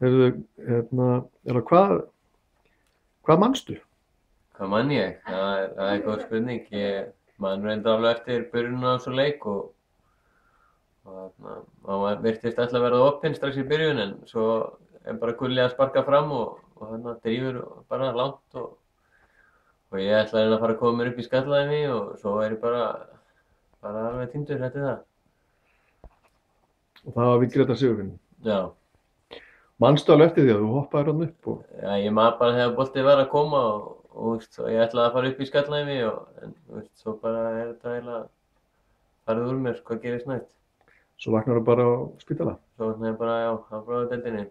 Heyrðu, hvað manstu? Hvað man ég? Það er góð spurning. Ég man reyndar alveg eftir byrjunum á þessu leik og virtist alltaf verða opinn strax í byrjun en svo er bara Gulli að sparka fram og drífur bara langt og ég ætlaði að fara að koma mér upp í skallaðinni og svo er ég bara alveg týndur eftir það. Og það var við Greta Sigurfinn. Já, Manstu alveg eftir því að þú hoppaðir hann upp og já, ég man bara þegar boltið var að koma og ég ætlaði að fara upp í skallaðinni en svo bara er þetta eiginlega farið úr mér, hvað gerist næst? svo vaknar þú bara á spítala. Svo er bara, já, á bráðadeildinni.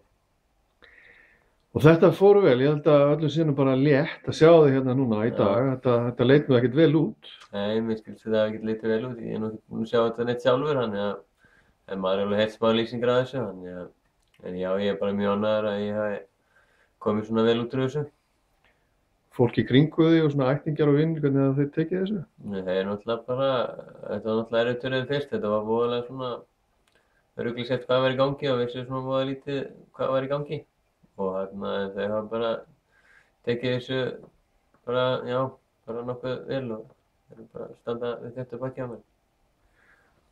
Og þetta fóru vel, ég held að öllum sínum bara létt að sjá þig hérna núna í dag. Þetta leit nú ekkert vel út. Nei, mér skilst þetta hafi ekkert litið vel út. Ég er nú ekki búinn að sjá þetta neitt sjálfur, en maður er alveg heyrt smá lýsingar af þessu, en já, ég er bara mjög ánægður að ég hafi komið svona vel út úr þessu. Fólk í kringu þig og svona ættingjar og vinnir, hvernig hafa þeir tekið þessu? Nei, það er náttúrulega bara, þetta var náttúrulega erfitt fyrir fyrst, þetta var voðalega svona ruglingslegt hvað var í gangi og vissi svona voða lítið hvað var í gangi. Og þau hafa bara tekið þessu bara, já, bara nokkuð vel og þeir eru bara að standa við þetta baki á mér.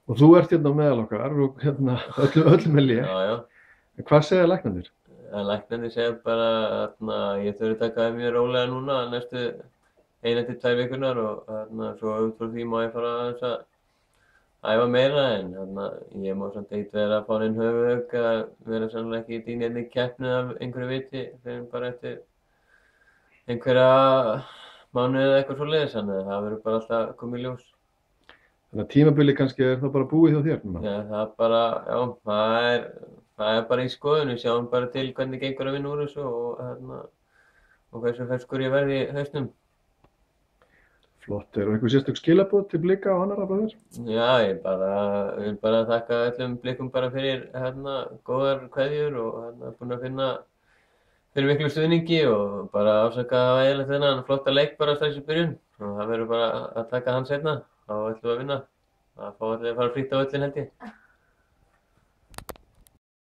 Og þú ert hérna á meðal okkar og hérna öllum er létt. Já, já. En hvað segja læknarnir? Læknarnir segja bara að ég þurfi að taka það mjög rólega núna næstu 1-2 vikurnar og svo út frá því má ég fara aðeins að æfa meira en ég má samt ekkert vera að fá neinn höfuðhögg að vera sannlega ekki í neinni keppni af einhverju viti fyrir bara eftir einhverja mánuði eða eitthvað svoleiðis, þannig að það verður bara alltaf að koma í ljós. Þannig að tímabilið kannski er það bara búið hjá þér núna? Já, það er bara, já, það er bara í skoðun, við sjáum bara til hvernig gengur að vinna úr þessu og hversu ferskur ég verði í hausnum. Flott, eru einhver sérstök skilaboð til Blika og annarra frá þér? Já, ég vil bara þakka öllum Blikum bara fyrir góðar kveðjur og búin að finna fyrir miklu stuðningi og bara afsaka að hafa eiginlega þennan flotta leik bara strax í byrjun og það verður bara að taka hann seinna, þá ætlum við að vinna. Það fá allir að fara frýtt á völlinn held ég.